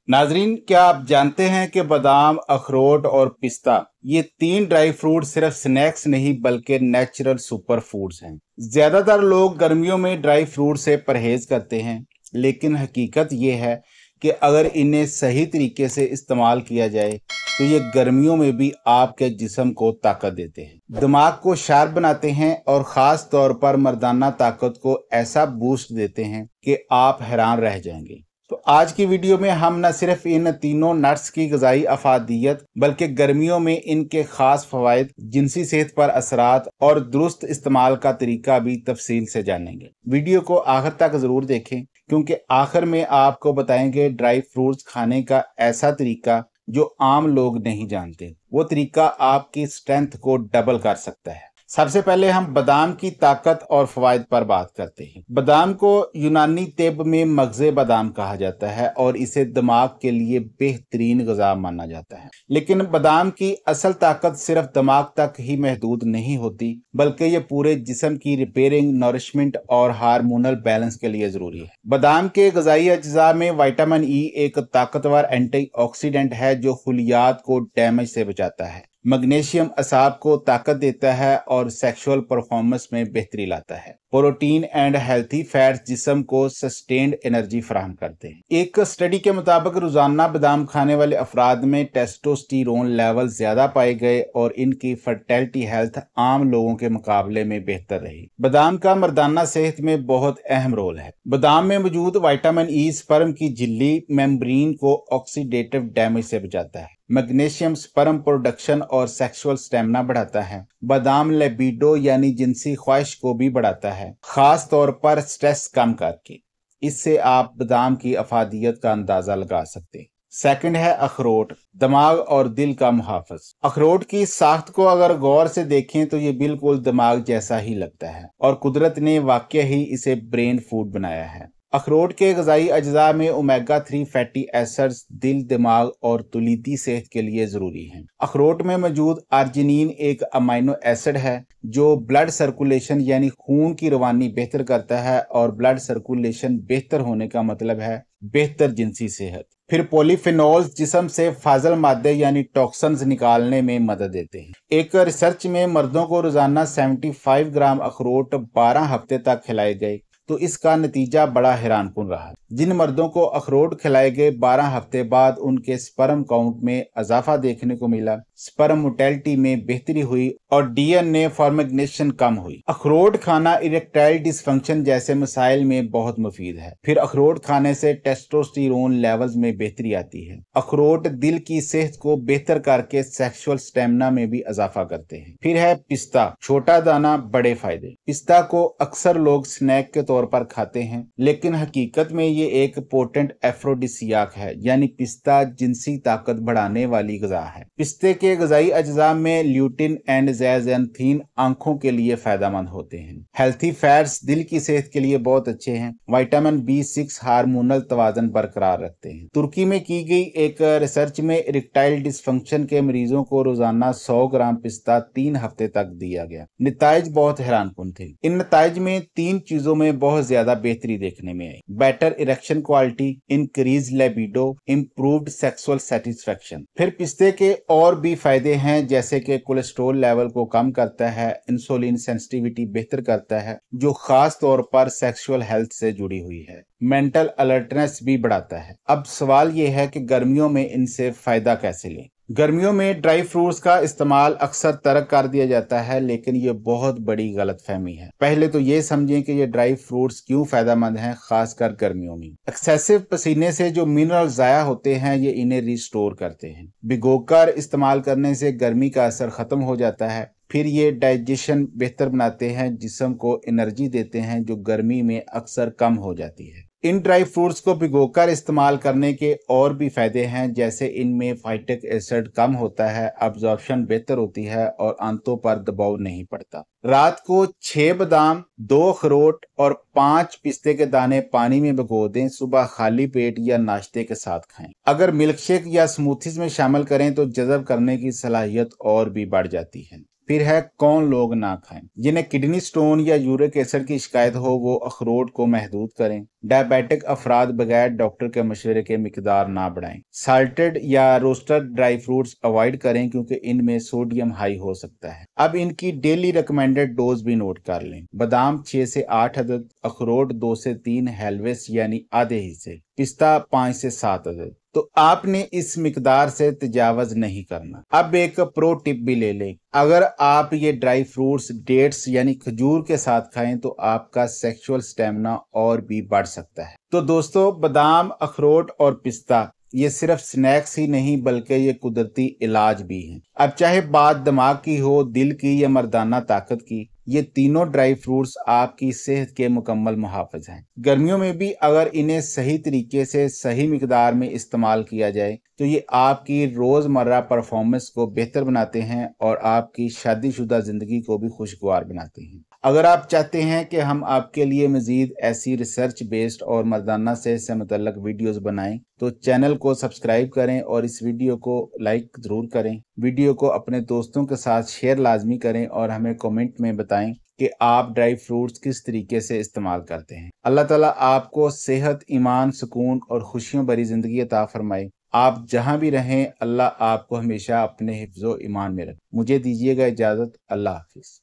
नाजरीन, क्या आप जानते हैं कि बादाम, अखरोट और पिस्ता ये तीन ड्राई फ्रूट सिर्फ स्नैक्स नहीं बल्कि नेचुरल सुपर फूड्स हैं। ज्यादातर लोग गर्मियों में ड्राई फ्रूट से परहेज करते हैं, लेकिन हकीकत ये है कि अगर इन्हें सही तरीके से इस्तेमाल किया जाए तो ये गर्मियों में भी आपके जिस्म को ताकत देते हैं, दिमाग को शार्प बनाते हैं और ख़ास तौर पर मर्दाना ताकत को ऐसा बूस्ट देते हैं कि आप हैरान रह जाएंगे। तो आज की वीडियो में हम न सिर्फ इन तीनों नट्स की ग़िज़ाई अफादियत बल्कि गर्मियों में इनके ख़ास फ़वाइद, जिनसी सेहत पर असरात और दुरुस्त इस्तेमाल का तरीका भी तफसील से जानेंगे। वीडियो को आखिर तक ज़रूर देखें, क्योंकि आखिर में आपको बताएंगे ड्राई फ्रूट्स खाने का ऐसा तरीका जो आम लोग नहीं जानते। वो तरीका आपकी स्ट्रेंथ को डबल कर सकता है। सबसे पहले हम बादाम की ताकत और फवाइद पर बात करते हैं। बादाम को यूनानी तिब में मगज़े बादाम कहा जाता है और इसे दिमाग के लिए बेहतरीन ग़िज़ा माना जाता है। लेकिन बादाम की असल ताकत सिर्फ दिमाग तक ही महदूद नहीं होती, बल्कि ये पूरे जिस्म की रिपेयरिंग, नरिशमेंट और हार्मोनल बैलेंस के लिए ज़रूरी है। बादाम के ग़िज़ाई अज्जा में विटामिन ई एक ताकतवर एंटीऑक्सीडेंट है जो खुलियात को डैमेज से बचाता है। मैग्नीशियम असाब को ताकत देता है और सेक्सुअल परफॉर्मेंस में बेहतरी लाता है। प्रोटीन एंड हेल्थी फैट्स जिस्म को सस्टेन्ड एनर्जी फराहम करते हैं। एक स्टडी के मुताबिक रोजाना बादाम खाने वाले अफराद में टेस्टोस्टेरोन लेवल ज्यादा पाए गए और इनकी फर्टिलिटी हेल्थ आम लोगों के मुकाबले में बेहतर रही। बादाम का मर्दाना सेहत में बहुत अहम रोल है। बादाम में मौजूद विटामिन ई स्पर्म की झिल्ली मेम्ब्रेन को ऑक्सीडेटिव डैमेज से बचाता है। मैग्नीशियम स्पर्म प्रोडक्शन और सेक्सुअल स्टेमिना बढ़ाता है। बादाम लिबिडो यानी जिनसी ख्वाहिश को भी बढ़ाता है, खास तौर पर स्ट्रेस कम करके। इससे आप बादाम की अफादियत का अंदाजा लगा सकते हैं। सेकंड है अखरोट, दिमाग और दिल का मुहाफ़िज़। अखरोट की साख्त को अगर गौर से देखें तो ये बिल्कुल दिमाग जैसा ही लगता है और कुदरत ने वाकई ही इसे ब्रेन फूड बनाया है। अखरोट के ग़िज़ाई अज्जा में ओमेगा 3 फैटी एसिड्स दिल, दिमाग और तुलीती सेहत के लिए ज़रूरी हैं। अखरोट में मौजूद अर्जिनिन एक अमाइनो एसिड है जो ब्लड सर्कुलेशन यानी खून की रवानी बेहतर करता है, और ब्लड सर्कुलेशन बेहतर होने का मतलब है बेहतर जिनसी सेहत। फिर पॉलीफेनॉल्स जिस्म से फाजल मादे यानी टॉक्सिन्स निकालने में मदद देते हैं। एक रिसर्च में मर्दों को रोजाना 75 ग्राम अखरोट 12 हफ्ते तक खिलाए गए तो इसका नतीजा बड़ा हैरानकुन रहा। जिन मर्दों को अखरोट खिलाए गए 12 हफ्ते बाद उनके स्पर्म काउंट में इजाफा देखने को मिला, स्पर्म मोटेलिटी में बेहतरी हुई और डीएनए फॉर्मेगनेशन कम हुई। अखरोट खाना इरेक्टाइल डिसफंक्शन जैसे मसाइल में बहुत मुफीद है। फिर अखरोट खाने से टेस्टोस्टेरोन लेवल्स में बेहतरी आती है। अखरोट दिल की सेहत को बेहतर करके सेक्सुअल स्टेमिना में भी इजाफा करते हैं। फिर है पिस्ता, छोटा दाना बड़े फायदे। पिस्ता को अक्सर लोग स्नैक के तौर पर खाते हैं, लेकिन हकीकत में ये एक पोटेंट एफ्रोडिसियाक है, यानी पिस्ता जिनसी ताकत बढ़ाने वाली ग़िज़ा है। पिस्ते के ग़िज़ाई अज्जा में ल्यूटिन एंड ज़ैज़ैंथीन आंखों के लिए फायदेमंद होते हैं। हेल्थी फैट्स दिल की सेहत के लिए बहुत अच्छे हैं। विटामिन B6 हार्मोनल तवाज़ुन बरकरार रखते हैं। तुर्की में की गई एक रिसर्च में इरेक्टाइल डिसफंक्शन के मरीजों को रोजाना 100 ग्राम पिस्ता 3 हफ्ते तक दिया गया। नतीजे बहुत हैरानकुन थे। इन नतीजों में 3 चीजों में बहुत ज्यादा बेहतरी देखने में आई: better erection quality, increase libido, improved sexual satisfaction. फिर पिस्ते के और भी फायदे हैं, जैसे कि कोलेस्ट्रॉल लेवल को कम करता है, इंसुलिन सेंसिटिविटी बेहतर करता है जो खास तौर पर सेक्सुअल हेल्थ से जुड़ी हुई है, मेंटल अलर्टनेस भी बढ़ाता है। अब सवाल यह है कि गर्मियों में इनसे फायदा कैसे लें। गर्मियों में ड्राई फ्रूट्स का इस्तेमाल अक्सर तर्क कर दिया जाता है, लेकिन ये बहुत बड़ी गलतफहमी है। पहले तो ये समझें कि ये ड्राई फ्रूट्स क्यों फायदेमंद हैं, खासकर गर्मियों में। एक्सेसिव पसीने से जो मिनरल ज़ाया होते हैं ये इन्हें रिस्टोर करते हैं। भिगोकर इस्तेमाल करने से गर्मी का असर खत्म हो जाता है। फिर ये डाइजेशन बेहतर बनाते हैं, जिस्म को एनर्जी देते हैं जो गर्मी में अक्सर कम हो जाती है। इन ड्राई फ्रूट्स को भिगोकर इस्तेमाल करने के और भी फायदे हैं, जैसे इनमें फाइटिक एसिड कम होता है, अब्जॉर्प्शन बेहतर होती है और आंतों पर दबाव नहीं पड़ता। रात को 6 बादाम, 2 अखरोट और 5 पिस्ते के दाने पानी में भिगो दें। सुबह खाली पेट या नाश्ते के साथ खाएं। अगर मिल्क शेक या स्मूथीज में शामिल करें तो जज़ब करने की सलाहियत और भी बढ़ जाती है। फिर है कौन लोग ना खाएं। जिन्हें किडनी स्टोन या यूरिक एसिड की शिकायत हो वो अखरोट को महदूद करें। डायबिटिक अफराद बगैर डॉक्टर के मशवरे के मिकदार ना बढ़ाएं। साल्टेड या रोस्टेड ड्राई फ्रूट्स अवॉइड करें क्योंकि इनमें सोडियम हाई हो सकता है। अब इनकी डेली रिकमेंडेड डोज भी नोट कर लें। बादाम 6 से 8 अदद, अखरोट 2 से 3 हेलवेस यानी आधे हिस्से, पिस्ता 5 से 7 अदद। तो आपने इस मिकदार से तजावज नहीं करना। अब एक प्रो टिप भी ले लें। अगर आप ये ड्राई फ्रूट्स डेट्स यानी खजूर के साथ खाएं तो आपका सेक्सुअल स्टेमिना और भी बढ़ सकता है। तो दोस्तों, बादाम, अखरोट और पिस्ता ये सिर्फ स्नैक्स ही नहीं बल्कि ये कुदरती इलाज भी हैं। अब चाहे बात दिमाग की हो, दिल की या मर्दाना ताकत की, ये तीनों ड्राई फ्रूट्स आपकी सेहत के मुकम्मल मुहाफ़िज हैं। गर्मियों में भी अगर इन्हें सही तरीके से सही मिकदार में इस्तेमाल किया जाए तो ये आपकी रोज़मर्रा परफॉर्मेंस को बेहतर बनाते हैं और आपकी शादीशुदा ज़िंदगी को भी खुशगवार बनाते हैं। अगर आप चाहते हैं कि हम आपके लिए मज़ीद ऐसी रिसर्च बेस्ड और मर्दाना सेहत से मुतल्लक वीडियोज़ बनाएं तो चैनल को सब्सक्राइब करें और इस वीडियो को लाइक ज़रूर करें। वीडियो को अपने दोस्तों के साथ शेयर लाजमी करें और हमें कमेंट में बताएं कि आप ड्राई फ्रूट्स किस तरीके से इस्तेमाल करते हैं। अल्लाह ताला आपको सेहत, ईमान, सुकून और खुशियों भरी ज़िंदगी अता फरमाए। आप जहां भी रहें, अल्लाह आपको हमेशा अपने हिफ्ज़ो ईमान में रखे। मुझे दीजिएगा इजाज़त। अल्लाह हाफिज़।